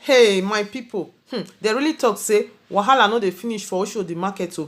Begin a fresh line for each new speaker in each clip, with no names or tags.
Hey, my people, they really talk say wahala no dey finish for Osho the market. So,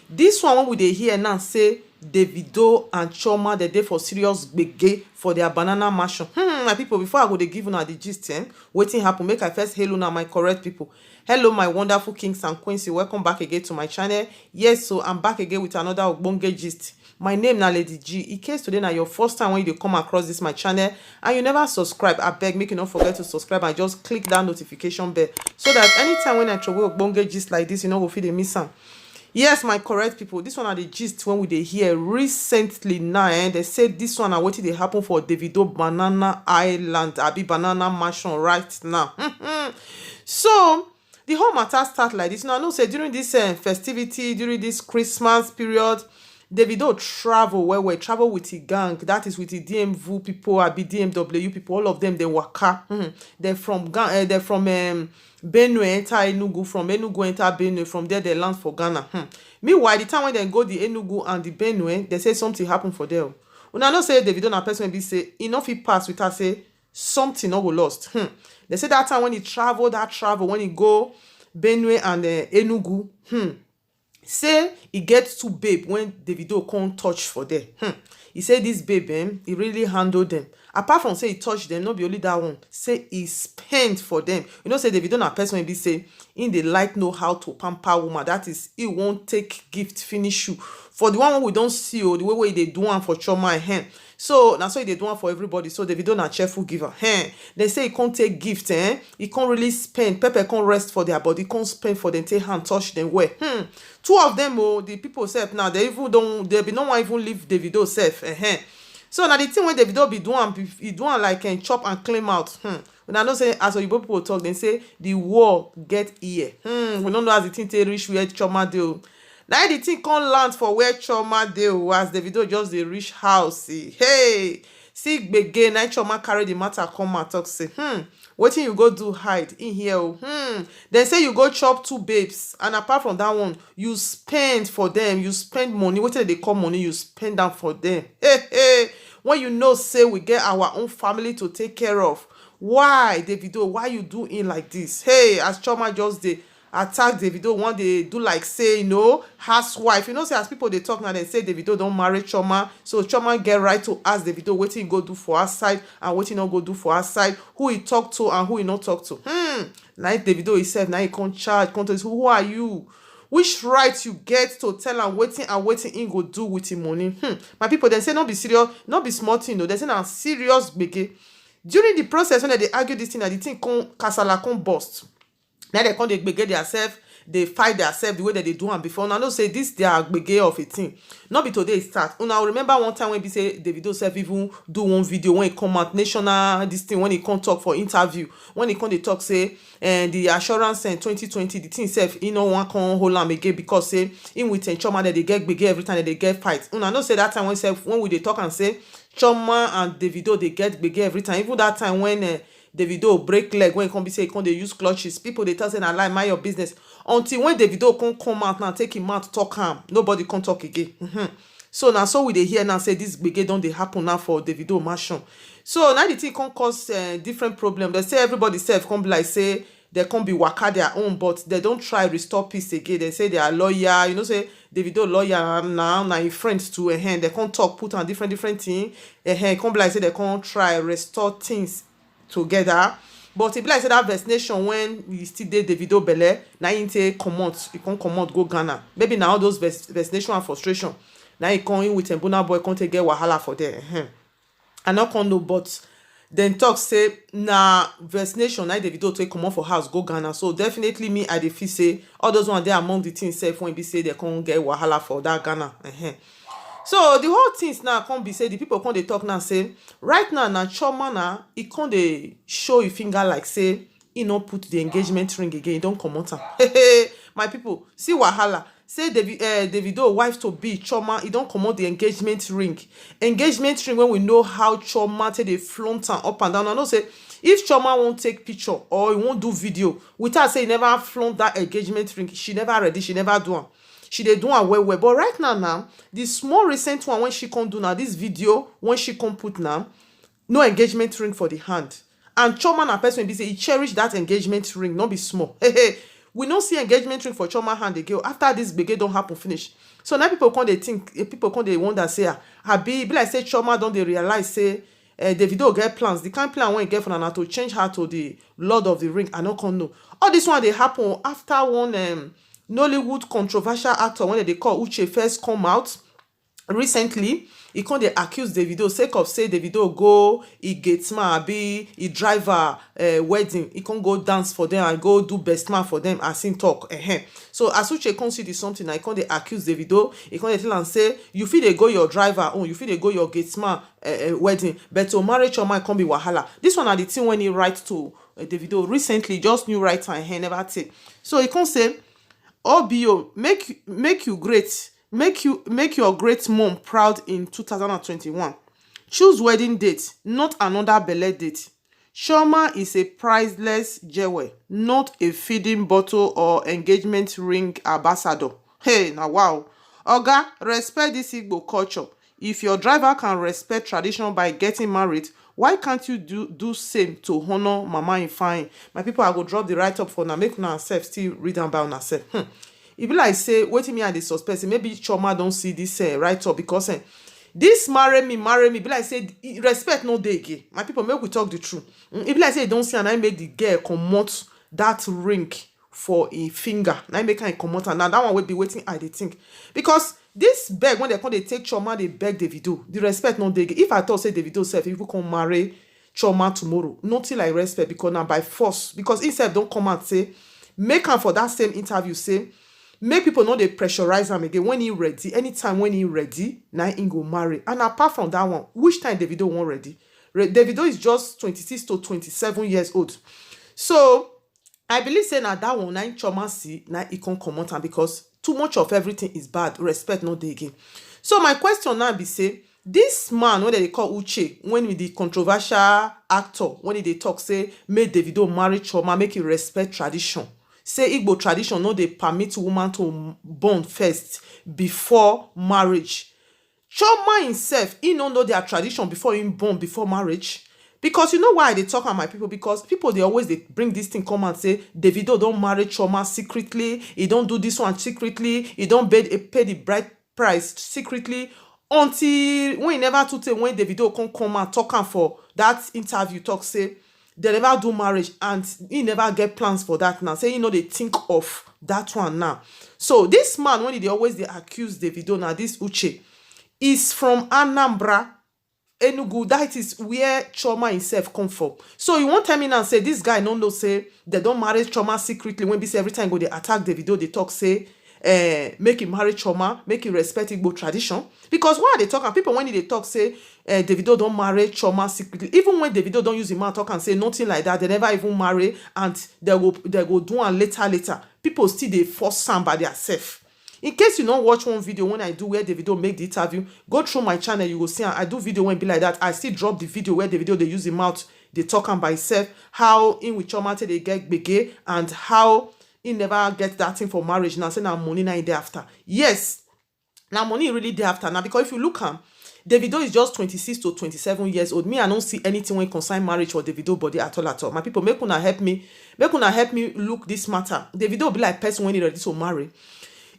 this one wey we dey hear now say Davido and Chioma dey for serious gbege for their banana mansion. My people, before I go dey give una the gist, wetin happen, make I first hail una my correct people. Hello, my wonderful kings and queens. Welcome back again to my channel. Yes, so I'm back again with another ogbonge gist. My name na Lady G. In case today na your first time when you come across this my channel and you never subscribe, abeg make you not forget to subscribe and just click that notification bell so that anytime when I throw ogbonge gist like this, you know go fit dey miss am. Yes, my correct people, this one are the gist when we dey hear recently now. They say this one are wetin dey happen for Davido Banana Island, abi Banana Mansion right now. So the whole matter start like this. Now I know say during this festivity, during this Christmas period, Davido travel travel with the gang, that is with the DMV people, abi DMW people, all of them they waka. They're from Benue enter Enugu, from Enugu enter Benue, from there they land for Ghana. Meanwhile, the time when they go the Enugu and the Benue, they say something happen for them. Una know say Davido na person be say enough he pass with her say something no go lost. They say that time when he travel, when he go Benue and Enugu, say he gets two babe when Davido can't touch for them. He say this babe, he really handled them. Apart from say he touched them, not be only that one. Say he spent for them. You know, say Davido na person be say in the like know how to pamper woman. That is, he won't take gift finish you. For the one we don't see, the way they do one for Chioma and hen. So now so they do one for everybody. So Davido na cheerful giver. They say he can't take gift, he can't really spend. Pepper can't rest for their body, can't spend for them, take hand, touch them where. Two of them, the people self now, they even don't, they be no one even leave Davido self. So now the thing when Davido be doing, he doing like chop and claim out. When I know say as Oyibo people talk, they say the war get ear. We don't know as the thing they reach where Chioma do. Now the thing can't land for where Chioma do as Davido just the reach house. Hey, see gbege na Chioma carry the matter come and talk say, wetin you go do hide in here? They say you go chop two babes, and apart from that one, you spend for them, you spend money. Wetin they call money, you spend them for them. Hey, when you know say we get our own family to take care of, why Davido? Why you doing like this? Hey, as Chioma just dey attack Davido, one they do like say, housewife. You know, say as people they talk now, they say Davido don't marry Chioma, so Chioma get right to ask Davido what he go do for her side and what he not go do for her side, who he talk to and who he not talk to. Now Davido himself, now he can't charge, can't tell you, who are you? Which right you get to tell am wetin and wetin he go do with him money? My people then say not be serious, not be small thing. They say na serious gbege. During the process when they argue this thing, the thing kasala come burst. Now they come, they gbege themselves, they fight themselves the way that they do them before. Now, don't say this, they are gbege of a thing. Not be today start. Now, remember one time when we say Davido self even do one video when he come out national, this thing, when he come talk for interview, when he come, they talk, say, the assurance in 2020, the thing self, one come hold am again because, say, in with Chioma that they get gbege every time that they get fight. Now, don't say that time when we they talk and say, Chioma and Davido, they get gbege every time. Even that time when, Davido break leg when he come be say he come dey use clutches, people they tell say na lie, mind your business. Until when Davido come out now take him out talk am, nobody can talk again. So now so we dey hear now say this gbege don dey happen now for Davido mansion. So now the thing can cause different problem. They say everybody self come be like say they can be waka their own, but they don't try restore peace again. They say they are lawyer, say Davido lawyer now his friends too. They can't talk, put on different thing. Come be like say they can't try restore things together. But it be like say that vaccination when we still dey Davido belle, now he take comot, he can't comot go Ghana. Maybe now all those vaccination and frustration. Now he come in with Mbuna boy, can't take get wahala for there. I not can know, but then talk say na vaccination now Davido take comot for house go Ghana. So definitely me I dey feel say all those one there among the things self when be say they can't get wahala for that Ghana. So the whole things now can't be say the people can't they talk now say right now Chioma now he can't they show your finger like say he not put the engagement ring again, he don't come out. My people see wahala. Say Davido wife to be Chioma, he don't come out the engagement ring. Engagement ring when we know how Chioma take the flaunt and up and down. I know say if Chioma won't take picture or he won't do video without say he never flaunt that engagement ring, she never ready, she never do am. She dey do am well. But right now, the small recent one when she come do now, this video when she come put now, no engagement ring for the hand. and Chioma na person be say he cherish that engagement ring, not be small. Hey, we no see engagement ring for Chioma hand again after this gbege don happen finish. So now people come dey think, people come dey wonder say abi be like say Chioma don dey realize say Davido get plans. The kind plan wey he get for na to change her to the Lord of the Ring. I no come know. All this one dey happen after one Nollywood controversial actor wey they call Uche first come out recently. He come dey accuse Davido sake of say Davido go he gate man abi he drive her wedding. He come go dance for them and go do best man for them as him talk. So as Uche come see the something, he come dey accuse Davido. He come dey tell am say you fit dey go your driver own, you fit dey go your gate man wedding, but to marry Chioma come be wahala. This one na the thing when he write to Davido recently, just new writer and never take. So he come say, OBO, make you great. Make your great mom proud in 2021. Choose wedding date, not another belle date. Chioma is a priceless jewel, not a feeding bottle or engagement ring ambassador. Hey, now wow. Oga, respect this Igbo culture. If your driver can respect tradition by getting married, why can't you do same to honor Mama Ifeanyi? My people, I go drop the write-up for now. Make una self still read am by una self. E be like say wetin me and the suspect say maybe Chioma don see this write-up because this marry me be like say respect no dey again. My people, make we talk the truth. E be like say e don see and I make the girl comot that ring for a finger. Na make am comot am. Now that one will be waiting I dey think because this beg when they come dey take Chioma dey beg Davido, the respect no dey again. If I thought say Davido sef if you come marry Chioma tomorrow, nothing like respect because na by force. Because he sef don come out say make am for that same interview say make people know they pressurize am again when he ready. Anytime when he ready, now he go marry. And apart from that one, which time Davido won't ready? Davido is just 26 to 27 years old. So I believe say now that one now Chioma see now he can't come out because too much of everything is bad. Respect no dey again. So my question now be say this man when they call Uche, when with the controversial actor, when they talk say make Davido marry Chioma, make it respect tradition. Say Igbo tradition no dey permit woman to born first before marriage. Chioma himself, he no know their tradition before him born before marriage. Because you know why they talk about my people? Because people they always they bring this thing come and say Davido don't marry Chioma secretly, he don't do this one secretly, he don't pay the bride price secretly until when he never to tell when Davido come and talk am for that interview talk say they never do marriage and he never get plans for that now. Say, they think of that one now. So this man, when they always they accuse Davido now, this Uche, is from Anambra, Enugu. That is where Chioma himself come from. So you won't tell me now, say, this guy no know, say, they don't marry Chioma secretly. When they say every time go they attack Davido, they talk, say, make him marry Chioma, make him respect Igbo tradition. Because why are they talking? People when they talk say Davido don't marry Chioma secretly. Even when Davido don't use him mouth talk and say nothing like that, they never even marry and they go do one later. People still they force some by themselves. In case you don't watch one video when I do where Davido make the interview, go through my channel, you will see I do video when be like that. I still drop the video where Davido they use him mouth, they talk and by himself, how in with Chioma they get gbege and how he never get that thing for marriage. Now say now money now in day after. Yes, now money really day after now because if you look at Davido is just 26 to 27 years old. Me, I don't see anything when concern marriage for Davido body at all. My people, make una help me look this matter. Davido be like person when he ready to marry.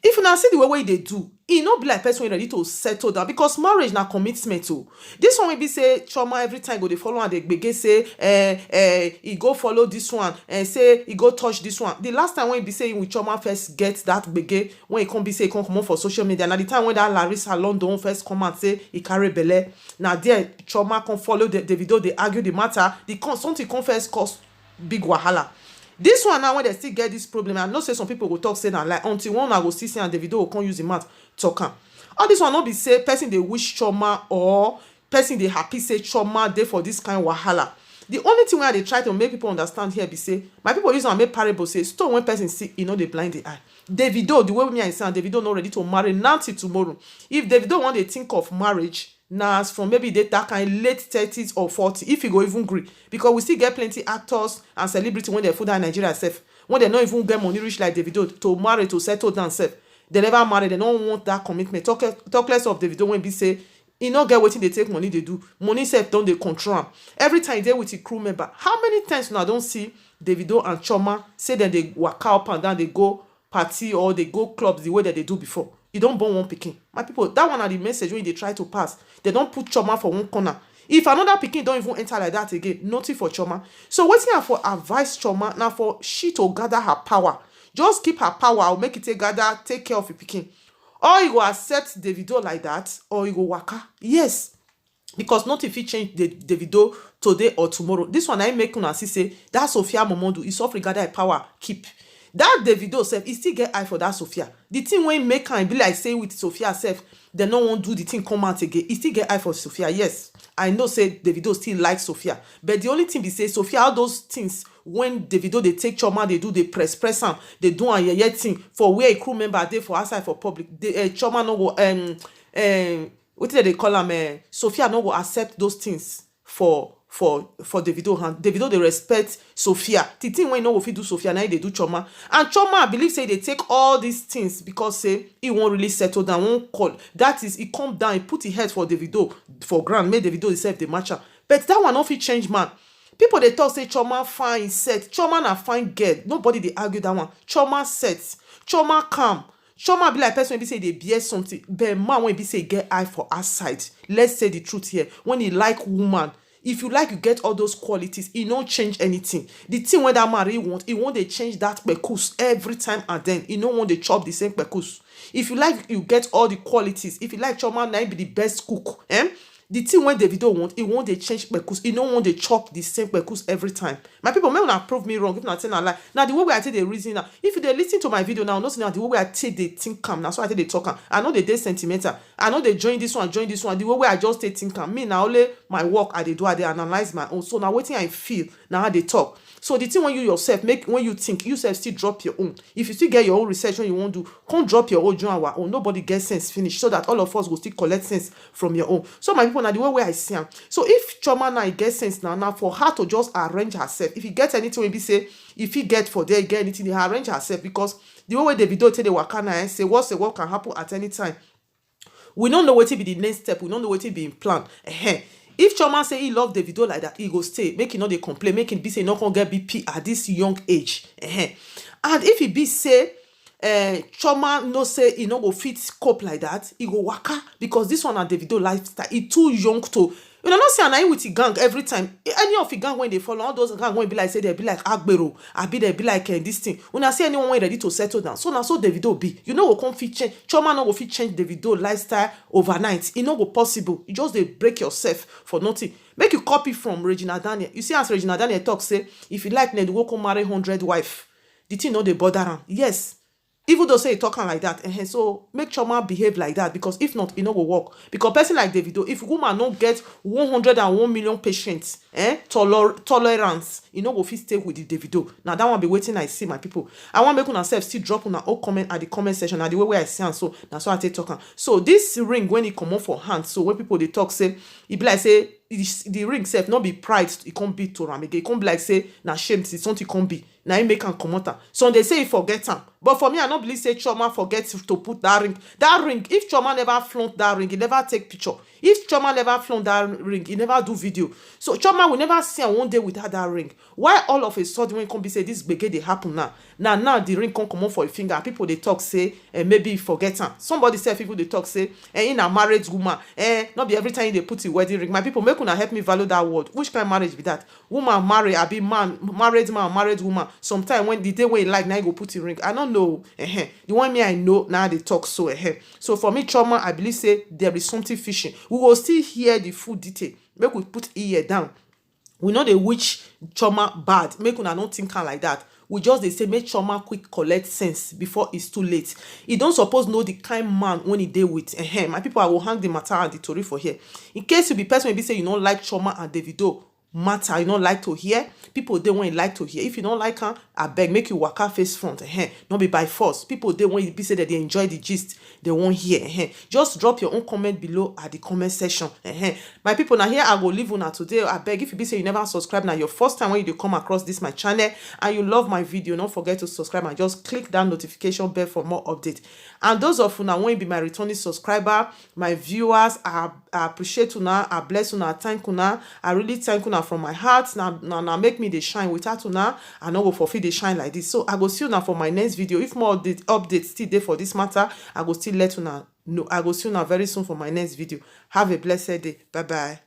If you now see the way they do, he not be like person when ready to settle down because marriage na commitment too. This one will be say Chioma every time go they follow and they gbege say he go follow this one and say he go touch this one. The last time when he be saying with Chioma first get that gbege when he come be say he come on for social media. Now the time when that Larissa London first come and say he carry belle. Now there Chioma come follow the Davido, they argue the matter. The something come first cause big wahala. This one now when they still get this problem, I know say some people will talk say that like until one I go see say and Davido will come use the mouth talk am. All this one not be say person they wish Chioma or person they happy say Chioma dey for this kind of wahala. The only thing where they try to make people understand here be say my people use and make parable say stone when person see they blind the eye. Davido the way me I say and Davido not ready to marry now till tomorrow. If Davido want to think of marriage now from maybe that kind late 30s or 40s if you go even agree because we still get plenty actors and celebrities when they food in Nigeria self when they not even get money rich like Davido to marry to settle down self they never marry, they don't want that commitment talk less of Davido when be say e no get wetin dey take money dey do. Money sef don dey control am. Every time e dey with e crew member. How many times una don see Davido and Chioma say dem dey waka up and down, dey go party or dey go clubs the way dem dey do before? E don born one pikin. My people, that one na the message wey e dey try to pass. Dem don put Chioma for one corner. If another pikin don even enter like that again, nothing for Chioma. So wetin I for advise Chioma na for she to gather her power. Just keep her power or make it gather, take care of your pikin. Or you go accept Davido like that, or you go waka. Yes, because nothing fit change the Davido today or tomorrow. This one I make una see say that Sophia Momodu is suffering gather her power keep. That Davido sef, e still get eye for that Sophia. The thing wey make am be like say with Sophia sef, dem no wan do the thing come out again. E still get eye for Sophia. Yes, I know say Davido still like Sophia, but the only thing be say Sophia, all those things when Davido dey take Chioma, dey do, dey press am, dey do am yeye thing for where a crew member dey for outside for public. Chioma no go wetin dem dey call am, Sophia no go accept those things for Davido hand. Davido dey respect Sophia. The thing wey e no go fit do Sophia, na e dey do Chioma. And Chioma, I believe say e dey take all these things because say e wan really settle down, wan call. That is, e come down, e put e head for Davido for ground, make Davido himself dey match am. But that one no fit change man. People dey talk say Chioma fine set. Chioma na fine girl. Nobody dey argue that one. Chioma set. Chioma calm. Chioma be like person wey be say e dey bear something. But man wey be say e get eye for outside. Let's say the truth here. When e like woman, if you like, you get all those qualities, e no change anything. The thing wey that man really want, e wan dey change that kpekus every time and then. E no wan dey chop the same kpekus. If you like, you get all the qualities. If you like Chioma, na be the best cook. The thing when Davido want, he want dey change kpekus. He no want dey chop the same kpekus every time. My people, may una prove me wrong if una tell na lie. Now the way wey I take dey reason now, if you dey listen to my video now, know say na the way wey I take dey think am, na so I take dey talk am. I no dey sentimental. I no dey join this one. The way wey I just take think am, me na only my work I dey do, I dey analyze my own. So now wetin I feel, na how dey talk. So the thing when you yourself make, when you think, you self still drop your own. If you still get your own research when you want to, come drop your own, join our own. Nobody gets sense finish, so that all of us will still collect sense from your own. So my people, now the way where I see am. So if Chioma now get sense now for her to just arrange herself. If you get anything, maybe say if he get for there, get anything, they arrange herself, because the way Davido tell the wakana and say what can happen at any time. We don't know what will be the next step. We don't know what will be in plan. If Chioma say he love Davido like that, he go stay. Make him not dey complain. Make him be say not gonna get BP at this young age. And if he be say Chioma no say he no go fit cope like that, he go waka, because this one na Davido lifestyle. He too young to. You know, not say I with the gang every time. Any of the gang when they follow, all those gang when be like say they be like Agbero, I be they be like this thing. When I see anyone when ready to settle down, so now so Davido be. You know what come fit change. Chioma no go fit change Davido lifestyle overnight. It no go possible. You just they break yourself for nothing. Make you copy from Regina Daniel. You see as Regina Daniel talk say, if you like, Ned go come marry 100 wife. The thing no they bother am. Yes. Even though say he talking like that, so make Chioma behave like that, because if not, it no go work. Because person like Davido, if woman no get 101 million patients, tolerance, you no go fit stay with the Davido. Now that one be waiting. I see my people. I want make una self still drop una all comment at the comment section. At the way where I see am, so that's why I take talking. So this ring when it come off for hand, so when people they talk say, it be like say the ring self not be pride, it can't be to ram again. It can't be like say na shame, it's something it can't be. Now he make am come out. So they say he forget am. But for me, I don't believe say Chioma forget to put that ring. That ring, if Chioma never flaunt that ring, he never take picture. If Chioma never flaunt that ring, he never do video. So Chioma will never see am one day without that ring. Why all of a sudden when come be say this gbege dey happen now? Now the ring come out for your finger. People they talk say maybe he forget am. Somebody say people they talk say in a married woman, not be every time they put the wedding ring. My people, make una help me value that word. Which kind of marriage be that? Woman marry, I be man, married woman. Sometime when the day when you like, now you go put the ring. I don't know. The one me I know now they talk so. So for me, Chioma, I believe say there is something fishing. We will still hear the full detail. Make we put ear down. We know the which Chioma bad. Make una not think like that. We just they say make Chioma quick collect sense before it's too late. He don't suppose know the kind man when he deal with. My people, I will hang the matter and the story for here. In case you be person maybe say you don't like Chioma and Davido matter, you don't like to hear. People they when you like to hear. If you don't like her, I beg make you waka face front. Not be by force. People they when you be say that they enjoy the gist, they won't hear. Just drop your own comment below at the comment section. My people, now here I go leave una today. I beg if you be say you never subscribe now, your first time when you come across this my channel and you love my video, don't forget to subscribe and just click that notification bell for more updates. And those of una when you be my returning subscriber, my viewers, appreciate una, I bless una, thank una. I really thank una from my heart. Now make me dey shine. Without una, I no go fulfill dey shine like this. So I go see una for my next video. If more updates still dey for this matter, I go still let una know. I go see una very soon for my next video. Have a blessed day. Bye bye.